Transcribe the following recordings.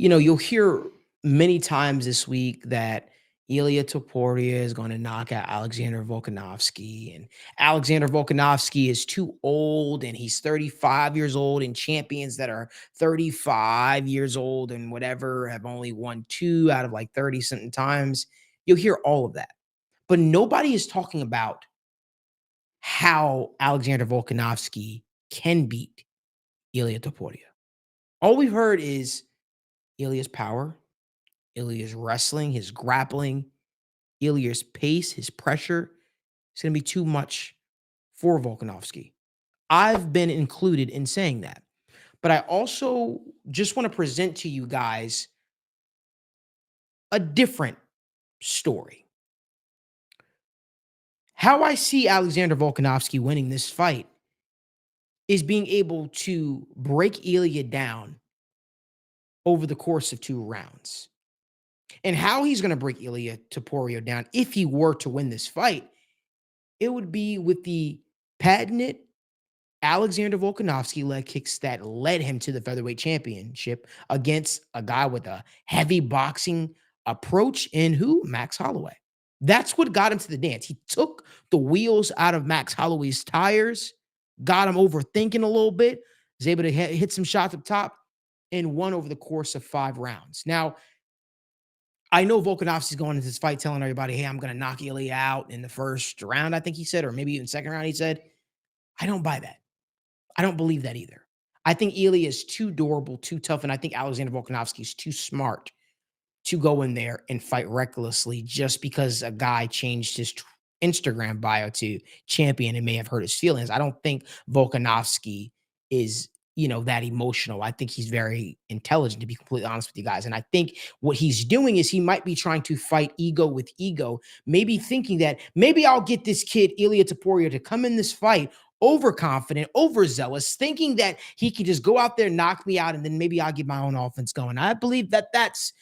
You'll hear many times this week that Ilia Topuria is going to knock out Alexander Volkanovski, and Alexander Volkanovski is too old, and he's 35 years old, and champions that are 35 years old and whatever have only won two out of like 30 something times. You'll hear all of that, but nobody is talking about how Alexander Volkanovski can beat Ilia Topuria. All we've heard is Ilia's power, Ilia's wrestling, his grappling, Ilia's pace, his pressure. It's going to be too much for Volkanovski. I've been included in saying that. But I also just want to present to you guys a different story. How I see Alexander Volkanovski winning this fight is being able to break Ilia down over the course of 2 rounds. And how he's going to break Ilia Topuria down if he were to win this fight, it would be with the patented Alexander Volkanovski leg kicks that led him to the featherweight championship against a guy with a heavy boxing approach in who? Max Holloway. That's what got him to the dance. He took the wheels out of Max Holloway's tires, got him overthinking a little bit, was able to hit some shots up top, and won over the course of 5 rounds. Now, I know Volkanovski's going into this fight telling everybody, hey, I'm going to knock Ilia out in the first round, I think he said, or maybe even second round, he said. I don't buy that. I don't believe that either. I think Ilia is too durable, too tough, and I think Alexander Volkanovski is too smart to go in there and fight recklessly just because a guy changed his Instagram bio to champion and may have hurt his feelings. I don't think Volkanovski is, that emotional. I think he's very intelligent, to be completely honest with you guys. And I think what he's doing is he might be trying to fight ego with ego, maybe thinking that maybe I'll get this kid, Ilia Topuria, to come in this fight overconfident, overzealous, thinking that he can just go out there, knock me out, and then maybe I'll get my own offense going. I believe that that's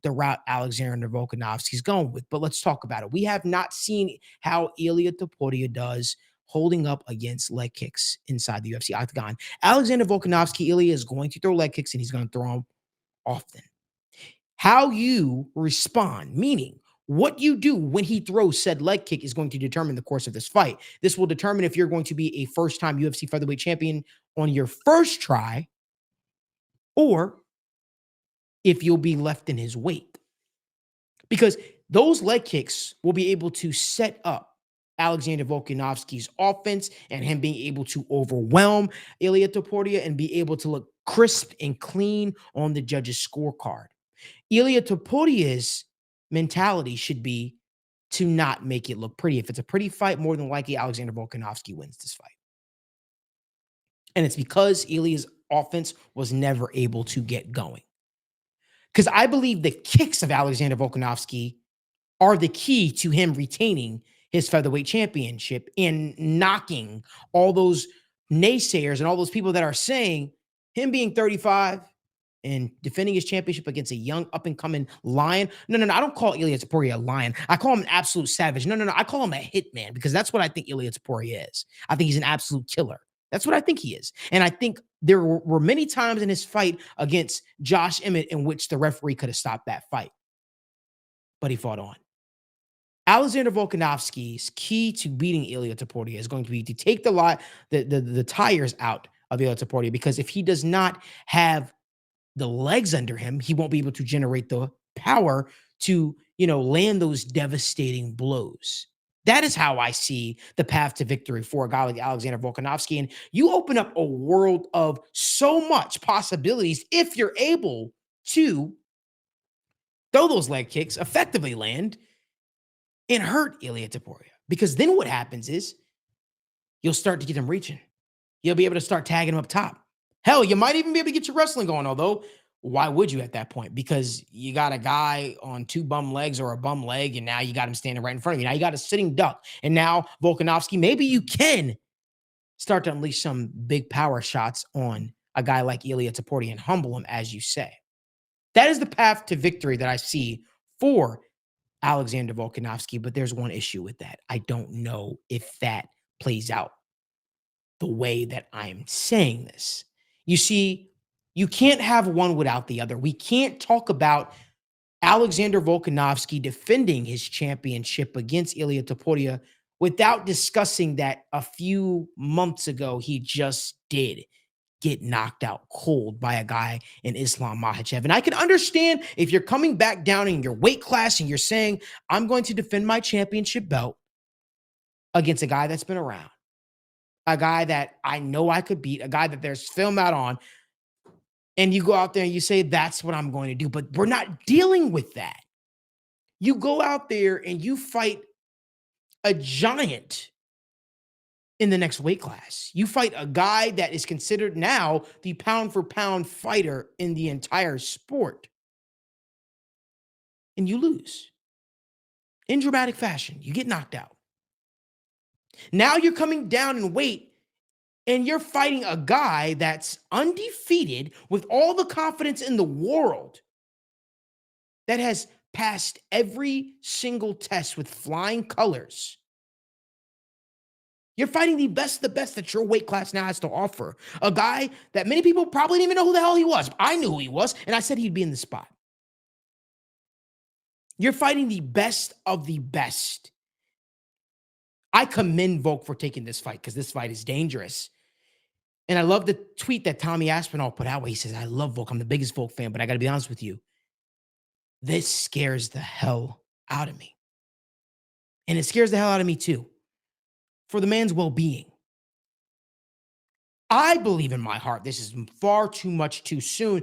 the route Alexander Volkanovski's going with. But let's talk about it. We have not seen how Ilia Topuria does holding up against leg kicks inside the UFC octagon. Alexander Volkanovski, Ilia is going to throw leg kicks, and he's going to throw them often. How you respond, meaning what you do when he throws said leg kick, is going to determine the course of this fight. This will determine if you're going to be a first-time UFC featherweight champion on your first try, or if you'll be left in his wake. Because those leg kicks will be able to set up Alexander Volkanovski's offense and him being able to overwhelm Ilia Topuria and be able to look crisp and clean on the judge's scorecard. Ilia Topuria's mentality should be to not make it look pretty. If it's a pretty fight, more than likely Alexander Volkanovski wins this fight. And it's because Ilia's offense was never able to get going. Because I believe the kicks of Alexander Volkanovski are the key to him retaining his featherweight championship and knocking all those naysayers and all those people that are saying him being 35 and defending his championship against a young up-and-coming lion. No. I don't call Ilia Topuria a lion. I call him an absolute savage. No. I call him a hitman because that's what I think Ilia Topuria is. I think he's an absolute killer. That's what I think he is. And I think there were many times in his fight against Josh Emmett in which the referee could have stopped that fight. But he fought on. Alexander Volkanovski's key to beating Ilia Topuria is going to be to take the tires out of Ilia Topuria, because if he does not have the legs under him, he won't be able to generate the power to, land those devastating blows. That is how I see the path to victory for a guy like Alexander Volkanovski. And you open up a world of so much possibilities if you're able to throw those leg kicks, effectively land, and hurt Ilia Topuria. Because then what happens is you'll start to get him reaching. You'll be able to start tagging him up top. Hell, you might even be able to get your wrestling going, although why would you at that point? Because you got a guy on 2 bum legs or a bum leg, and now you got him standing right in front of you. Now you got a sitting duck. And now Volkanovski, maybe you can start to unleash some big power shots on a guy like Ilia Topuria and humble him, as you say. That is the path to victory that I see for Alexander Volkanovski, but there's one issue with that. I don't know if that plays out the way that I'm saying this. You see, You can't have one without the other. We can't talk about Alexander Volkanovski defending his championship against Ilia Topuria without discussing that a few months ago he just did get knocked out cold by a guy in Islam Makhachev. And I can understand if you're coming back down in your weight class and you're saying, I'm going to defend my championship belt against a guy that's been around, a guy that I know I could beat, a guy that there's film out on, and you go out there and you say, that's what I'm going to do. But we're not dealing with that. You go out there and you fight a giant in the next weight class. You fight a guy that is considered now the pound for pound fighter in the entire sport. And you lose in dramatic fashion. You get knocked out. Now you're coming down in weight and you're fighting a guy that's undefeated with all the confidence in the world, that has passed every single test with flying colors. You're fighting the best that your weight class now has to offer. A guy that many people probably didn't even know who the hell he was. I knew who he was, and I said he'd be in the spot. You're fighting the best of the best. I commend Volk for taking this fight because this fight is dangerous. And I love the tweet that Tommy Aspinall put out where he says, I love Volk. I'm the biggest Volk fan, but I got to be honest with you. This scares the hell out of me. And it scares the hell out of me too, for the man's well-being. I believe in my heart this is far too much too soon.